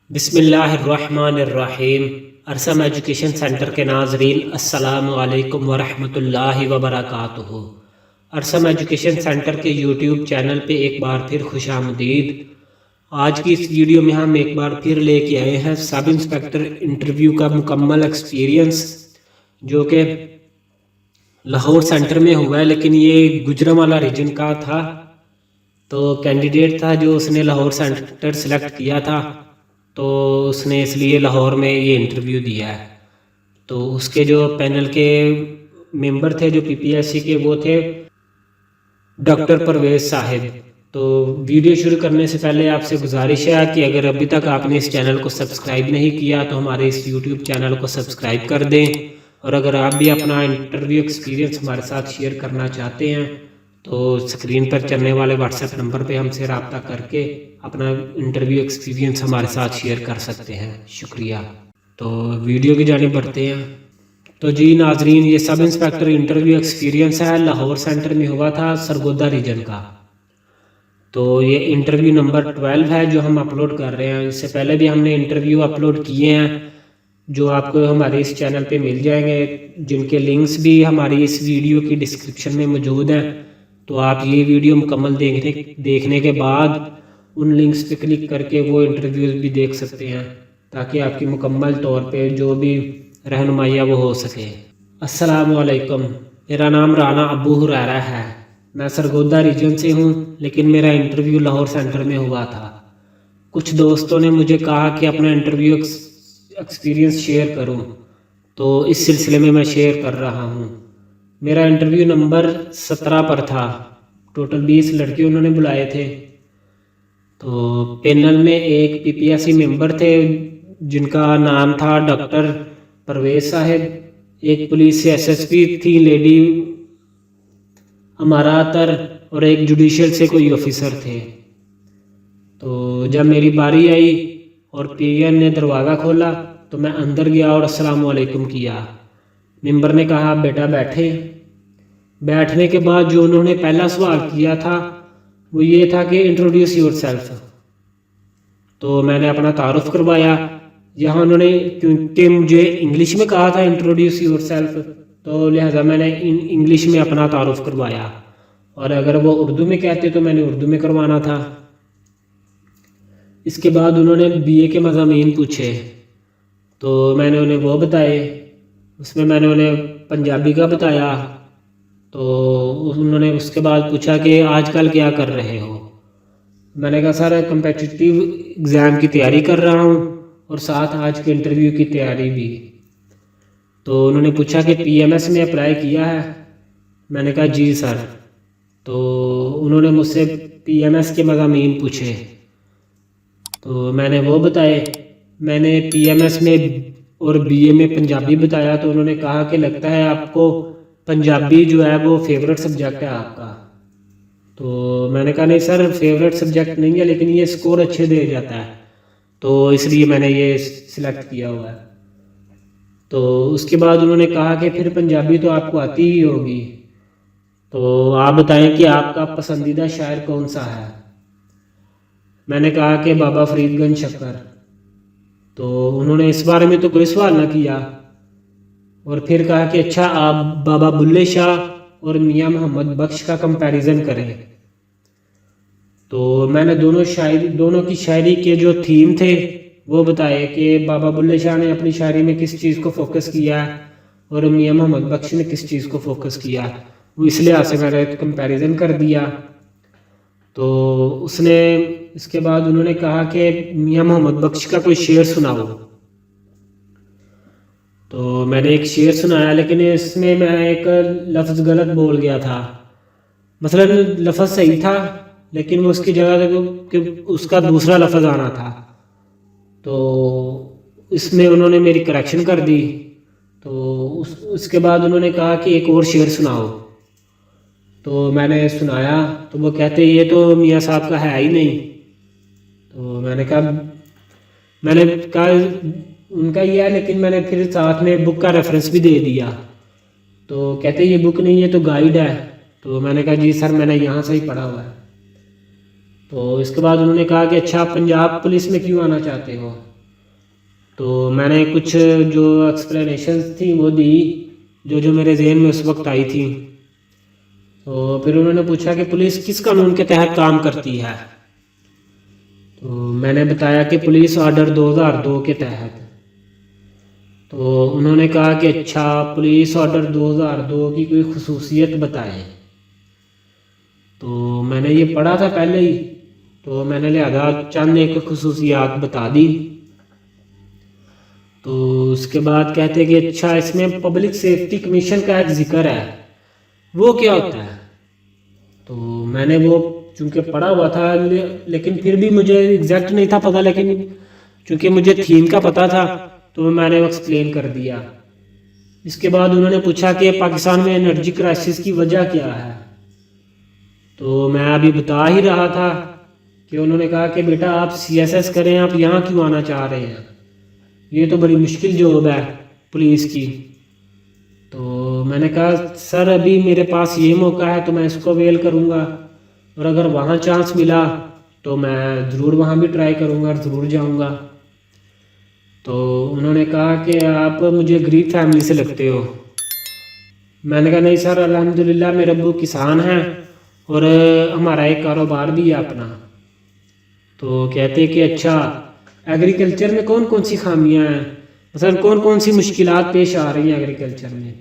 بسم اللہ الرحمن الرحیم۔ ارسم ایجوکیشن سینٹر کے ناظرین السلام علیکم ورحمۃ اللہ وبرکاتہ۔ ارسم ایجوکیشن سینٹر کے یوٹیوب چینل پہ ایک بار پھر خوش آمدید۔ آج کی اس ویڈیو میں ہم ایک بار پھر لے کے آئے ہیں سب انسپیکٹر انٹرویو کا مکمل ایکسپیرینس، جو کہ لاہور سینٹر میں ہوا ہے، لیکن یہ گجرانوالہ ریجن کا تھا۔ تو کینڈیڈیٹ تھا جو اس نے لاہور سینٹر سلیکٹ کیا تھا، تو اس نے اس لیے لاہور میں یہ انٹرویو دیا ہے۔ تو اس کے جو پینل کے ممبر تھے جو پی پی ایس سی کے، وہ تھے ڈاکٹر پرویز صاحب۔ تو ویڈیو شروع کرنے سے پہلے آپ سے گزارش ہے کہ اگر ابھی تک آپ نے اس چینل کو سبسکرائب نہیں کیا تو ہمارے اس یوٹیوب چینل کو سبسکرائب کر دیں، اور اگر آپ بھی اپنا انٹرویو ایکسپیرینس ہمارے ساتھ شیئر کرنا چاہتے ہیں تو اسکرین پر چلنے والے واٹس ایپ نمبر پہ ہم سے رابطہ کر کے اپنا انٹرویو ایکسپیرینس ہمارے ساتھ شیئر کر سکتے ہیں۔ شکریہ۔ تو ویڈیو کی جانب بڑھتے ہیں۔ تو جی ناظرین، یہ سب انسپیکٹر انٹرویو ایکسپیرینس ہے، لاہور سینٹر میں ہوا تھا، سرگودا ریجن کا۔ تو یہ انٹرویو نمبر 12 ہے جو ہم اپلوڈ کر رہے ہیں۔ اس سے پہلے بھی ہم نے انٹرویو اپلوڈ کیے ہیں جو آپ کو ہمارے اس چینل پہ مل جائیں گے، جن کے لنکس بھی ہماری اس ویڈیو کی ڈسکرپشن میں موجود ہیں۔ تو آپ یہ ویڈیو مکمل دیکھنے کے بعد ان لنکس پہ کلک کر کے وہ انٹرویوز بھی دیکھ سکتے ہیں، تاکہ آپ کی مکمل طور پہ جو بھی رہنمائی وہ ہو سکے۔ السلام علیکم، میرا نام رانا ابو ہریرہ ہے۔ میں سرگودا ریجن سے ہوں، لیکن میرا انٹرویو لاہور سینٹر میں ہوا تھا۔ کچھ دوستوں نے مجھے کہا کہ اپنا انٹرویو ایکسپیرینس شیئر کروں، تو اس سلسلے میں شیئر کر رہا ہوں۔ میرا انٹرویو نمبر 17 پر تھا، ٹوٹل 20 لڑکے انہوں نے بلائے تھے۔ تو پینل میں ایک پی پی ایس سی ممبر تھے جن کا نام تھا ڈاکٹر پرویز صاحب، ایک پولیس سے ایس ایس پی تھی لیڈی امارا عطر، اور ایک جوڈیشل سے کوئی آفیسر تھے۔ تو جب میری باری آئی اور پی این نے دروازہ کھولا تو میں اندر گیا اور السلام علیکم کیا۔ ممبر نے کہا بیٹا بیٹھے۔ بیٹھنے کے بعد جو انہوں نے پہلا سوال کیا تھا وہ یہ تھا کہ انٹروڈیوس یور سیلف۔ تو میں نے اپنا تعارف کروایا۔ یہاں انہوں نے کیونکہ مجھے انگلش میں کہا تھا انٹروڈیوس یور سیلف، تو لہٰذا میں نے انگلش میں اپنا تعارف کروایا، اور اگر وہ اردو میں کہتے تو میں نے اردو میں کروانا تھا۔ اس کے بعد انہوں نے بی اے کے مضامین پوچھے، تو میں نے انہیں وہ بتائے۔ اس میں نے انہیں پنجابی کا بتایا۔ تو انہوں نے اس کے بعد پوچھا کہ آج کل کیا کر رہے ہو؟ میں نے کہا سر کمپیٹیٹیو ایگزام کی تیاری کر رہا ہوں، اور ساتھ آج کے انٹرویو کی تیاری بھی۔ تو انہوں نے پوچھا کہ پی ایم ایس میں اپلائی کیا ہے؟ میں نے کہا جی سر۔ تو انہوں نے مجھ سے پی ایم ایس کے مضامین پوچھے، تو میں نے وہ بتائے۔ میں نے پی ایم ایس میں اور بی اے میں پنجابی بتایا، تو انہوں نے کہا کہ لگتا ہے آپ کو پنجابی جو ہے وہ فیوریٹ سبجیکٹ ہے آپ کا۔ تو میں نے کہا نہیں سر فیوریٹ سبجیکٹ نہیں ہے، لیکن یہ سکور اچھے دے جاتا ہے، تو اس لیے میں نے یہ سلیکٹ کیا ہوا ہے۔ تو اس کے بعد انہوں نے کہا کہ پھر پنجابی تو آپ کو آتی ہی ہوگی، تو آپ بتائیں کہ آپ کا پسندیدہ شاعر کون سا ہے؟ میں نے کہا کہ بابا فرید گنج شکر۔ تو انہوں نے اس بارے میں تو کوئی سوال نہ کیا، اور پھر کہا کہ اچھا آپ بابا بلے شاہ اور میاں محمد بخش کا کمپیریزن کریں۔ تو میں نے دونوں کی شاعری کے جو تھیم تھے وہ بتائے کہ بابا بلے شاہ نے اپنی شاعری میں کس چیز کو فوکس کیا اور میاں محمد بخش نے کس چیز کو فوکس کیا، وہ اس لحاظ سے میں نے کمپیریزن کر دیا۔ تو اس کے بعد انہوں نے کہا کہ میاں محمد بخش کا کوئی شعر سناؤ۔ تو میں نے ایک شعر سنایا، لیکن اس میں ایک لفظ غلط بول گیا تھا۔ مثلا لفظ صحیح تھا، لیکن وہ اس کی جگہ کہ اس کا دوسرا لفظ آنا تھا، تو اس میں انہوں نے میری کریکشن کر دی۔ تو اس کے بعد انہوں نے کہا کہ ایک اور شعر سناؤ۔ تو میں نے سنایا، تو وہ کہتے یہ تو میاں صاحب کا ہے ہی نہیں۔ تو میں نے کہا ان کا یہ ہے، لیکن میں نے پھر ساتھ میں بک کا ریفرنس بھی دے دیا۔ تو کہتے یہ بک نہیں ہے تو گائیڈ ہے۔ تو میں نے کہا جی سر میں نے یہاں سے ہی پڑھا ہوا ہے۔ تو اس کے بعد انہوں نے کہا کہ اچھا آپ پنجاب پولیس میں کیوں آنا چاہتے ہو؟ تو میں نے کچھ جو ایکسپلینیشنز تھیں وہ دی جو میرے ذہن میں اس وقت آئی تھیں. تو پھر انہوں نے پوچھا کہ پولیس کس قانون کے تحت کام کرتی ہے. تو میں نے بتایا کہ پولیس آرڈر 2002 کے تحت. تو انہوں نے کہا کہ اچھا پولیس آرڈر 2002 کی کوئی خصوصیت بتائے. تو میں نے یہ پڑھا تھا پہلے ہی، تو میں نے لہذا چند ایک خصوصیات بتا دی. تو اس کے بعد کہتے کہ اچھا اس میں پبلک سیفٹی کمیشن کا ایک ذکر ہے، وہ کیا ہوتا ہے. تو میں نے وہ چونکہ پڑھا ہوا تھا لیکن پھر بھی مجھے ایگزیکٹ نہیں تھا پتہ، لیکن چونکہ مجھے تھیم کا پتہ تھا تو میں نے وہ ایکسپلین کر دیا. اس کے بعد انہوں نے پوچھا کہ پاکستان میں انرجی کرائسس کی وجہ کیا ہے. تو میں ابھی بتا ہی رہا تھا کہ انہوں نے کہا کہ بیٹا آپ CSS کریں، آپ یہاں کیوں آنا چاہ رہے ہیں، یہ تو بڑی مشکل جاب ہے پولیس کی. تو میں نے کہا سر ابھی میرے پاس یہ موقع ہے تو میں اس کو اویل کروں گا، اور اگر وہاں چانس ملا تو میں ضرور وہاں بھی ٹرائی کروں گا اور ضرور جاؤں گا. تو انہوں نے کہا کہ آپ مجھے غریب فیملی سے لگتے ہو. میں نے کہا نہیں سر الحمدللہ میرے ابو کسان ہیں اور ہمارا ایک کاروبار بھی ہے اپنا. تو کہتے کہ اچھا ایگریکلچر میں کون کون سی خامیاں ہیں، مثلا کون کون سی مشکلات پیش آ رہی ہیں ایگریکلچر میں.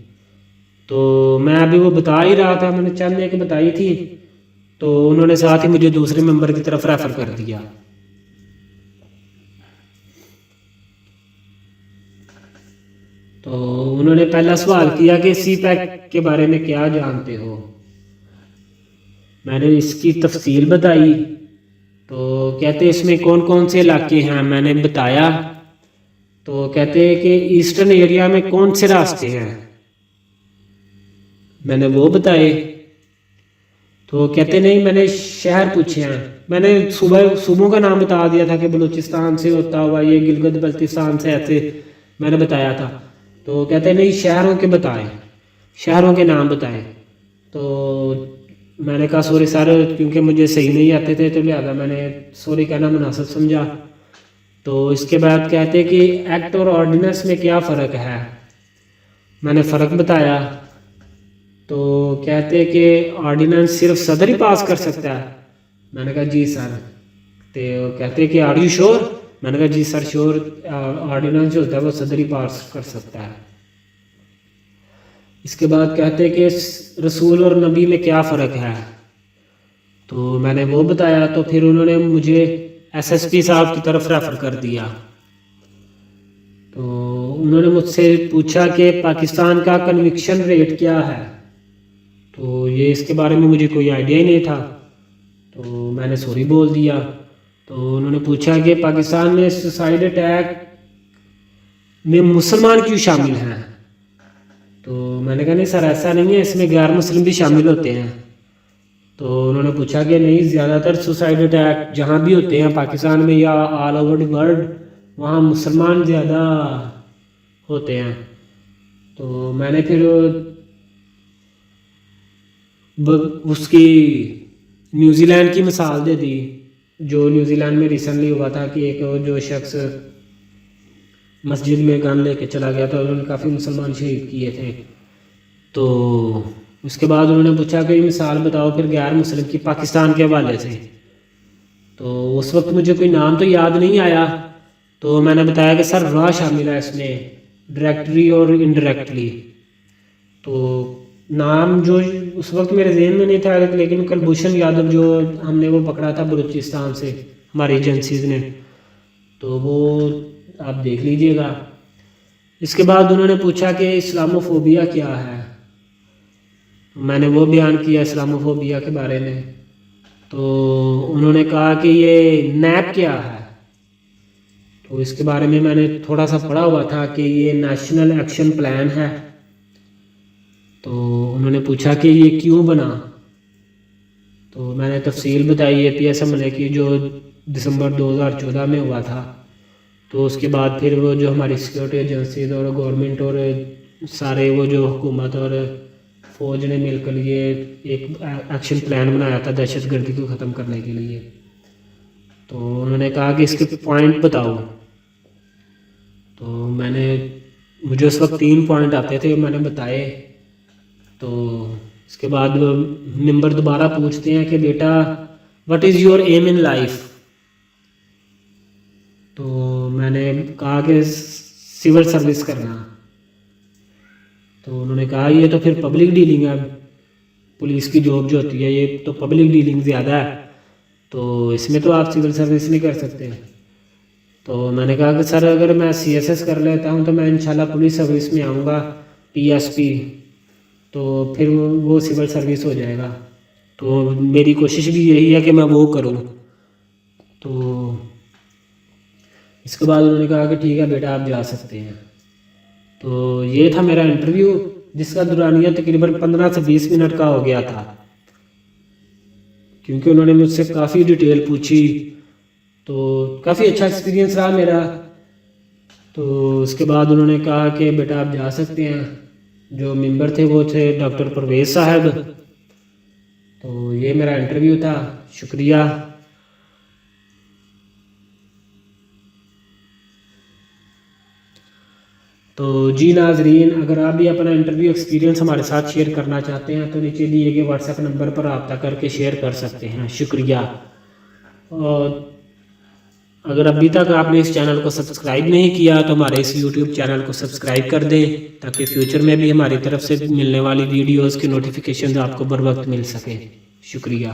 تو میں ابھی وہ بتا ہی رہا تھا، میں نے چند ایک بتائی تھی. تو انہوں نے ساتھ ہی مجھے دوسرے ممبر کی طرف ریفر کر دیا. تو انہوں نے پہلا سوال کیا کہ سی پیک کے بارے میں کیا جانتے ہو. میں نے اس کی تفصیل بتائی. تو کہتے اس میں کون کون سے علاقے ہیں، میں نے بتایا. تو کہتے کہ ایسٹرن ایریا میں کون سے راستے ہیں، میں نے وہ بتائے. تو کہتے نہیں میں نے شہر پوچھے ہیں، میں نے صوبوں کا نام بتا دیا تھا کہ بلوچستان سے ہوتا ہوا یہ گلگت بلتستان سے ایسے میں نے بتایا تھا. تو کہتے نہیں شہروں کے بتائیں، شہروں کے نام بتائیں. تو میں نے کہا سوری سر کیونکہ مجھے صحیح نہیں آتے تھے تو لہٰذا میں نے سوری کہنا مناسب سمجھا. تو اس کے بعد کہتے کہ ایکٹ اور آرڈیننس میں کیا فرق ہے، میں نے فرق بتایا. تو کہتے کہ آرڈیننس صرف صدر ہی پاس کر سکتا ہے. میں نے کہا جی سر. تو کہتے کہ آر یو شور، میں نے کہا جی سر شور، آرڈیننس جو ہوتا ہے وہ صدر ہی پاس کر سکتا ہے. اس کے بعد کہتے کہ رسول اور نبی میں کیا فرق ہے. تو میں نے وہ بتایا. تو پھر انہوں نے مجھے SSP صاحب کی طرف ریفر کر دیا. تو انہوں نے مجھ سے پوچھا کہ پاکستان کا کنوکشن ریٹ کیا ہے. تو یہ اس کے بارے میں مجھے کوئی آئیڈیا ہی نہیں تھا، تو میں نے سوری بول دیا. تو انہوں نے پوچھا کہ پاکستان میں سوسائڈ اٹیک میں مسلمان کیوں شامل ہیں. تو میں نے کہا نہیں سر ایسا نہیں ہے، اس میں غیر مسلم بھی شامل ہوتے ہیں. تو انہوں نے پوچھا کہ نہیں زیادہ تر سوسائڈ اٹیک جہاں بھی ہوتے ہیں پاکستان میں یا آل اوور دی ورلڈ وہاں مسلمان زیادہ ہوتے ہیں. تو میں نے پھر اس کی نیوزی لینڈ کی مثال دے دی، جو نیوزی لینڈ میں ریسنٹلی ہوا تھا کہ ایک جو شخص مسجد میں گن لے کے چلا گیا تھا، انہوں نے کافی مسلمان شہید کیے تھے. تو اس کے بعد انہوں نے پوچھا کہ مثال بتاؤ پھر غیر مسلم کی پاکستان کے حوالے سے. تو اس وقت مجھے کوئی نام تو یاد نہیں آیا. تو میں نے بتایا کہ سر راہ شامل ہے اس میں ڈائریکٹلی اور انڈائریکٹلی. تو نام جو اس وقت میرے ذہن میں نہیں تھا لیکن کلبھوشن یادو جو ہم نے وہ پکڑا تھا بلوچستان سے ہماری ایجنسیز نے، تو وہ آپ دیکھ لیجئے گا. اس کے بعد انہوں نے پوچھا کہ اسلاموفوبیا کیا ہے. میں نے وہ بیان کیا اسلاموفوبیا کے بارے میں. تو انہوں نے کہا کہ یہ نیپ کیا ہے. تو اس کے بارے میں نے تھوڑا سا پڑھا ہوا تھا کہ یہ نیشنل ایکشن پلان ہے. تو انہوں نے پوچھا کہ یہ کیوں بنا. تو میں نے تفصیل بتائی APS حملے کی جو دسمبر 2014 میں ہوا تھا. تو اس کے بعد پھر وہ جو ہماری سیکورٹی ایجنسیز اور گورنمنٹ اور سارے وہ جو حکومت اور فوج نے مل کر یہ ایک ایکشن پلان بنایا تھا دہشت گردی کو ختم کرنے کے لیے. تو انہوں نے کہا کہ اس کے پوائنٹ بتاؤ. تو مجھے اس وقت 3 پوائنٹ آتے تھے، میں نے بتائے. تو اس کے بعد ممبر دوبارہ پوچھتے ہیں کہ بیٹا what is your aim in life. تو میں نے کہا کہ سول سروس کرنا. تو انہوں نے کہا یہ تو پھر پبلک ڈیلنگ ہے، پولیس کی جاب جو ہوتی ہے یہ تو پبلک ڈیلنگ زیادہ ہے، تو اس میں تو آپ سول سروس نہیں کر سکتے. تو میں نے کہا کہ سر اگر میں CSS کر لیتا ہوں تو میں انشاءاللہ پولیس سروس میں آؤں گا PSP، تو پھر وہ سول سروس ہو جائے گا. تو میری کوشش بھی یہی ہے کہ میں وہ کروں. تو اس کے بعد انہوں نے کہا کہ ٹھیک ہے بیٹا آپ جا سکتے ہیں. تو یہ تھا میرا انٹرویو، جس کا دورانیہ تقریباً 15 سے 20 منٹ کا ہو گیا تھا، کیونکہ انہوں نے مجھ سے کافی ڈیٹیل پوچھی. تو کافی اچھا ایکسپیرینس رہا میرا. تو اس کے بعد انہوں نے کہا کہ بیٹا آپ جا سکتے ہیں. جو ممبر تھے وہ تھے ڈاکٹر پرویز صاحب. تو یہ میرا انٹرویو تھا. شکریہ. تو جی ناظرین، اگر آپ بھی اپنا انٹرویو ایکسپیرینس ہمارے ساتھ شیئر کرنا چاہتے ہیں تو نیچے دیے گئے واٹس ایپ نمبر پر رابطہ کر کے شیئر کر سکتے ہیں. شکریہ. اور اگر ابھی تک آپ نے اس چینل کو سبسکرائب نہیں کیا تو ہمارے اس YouTube چینل کو سبسکرائب کر دیں تاکہ فیوچر میں بھی ہماری طرف سے ملنے والی ویڈیوز کی نوٹیفیکیشنز آپ کو بر وقت مل سکے. شکریہ.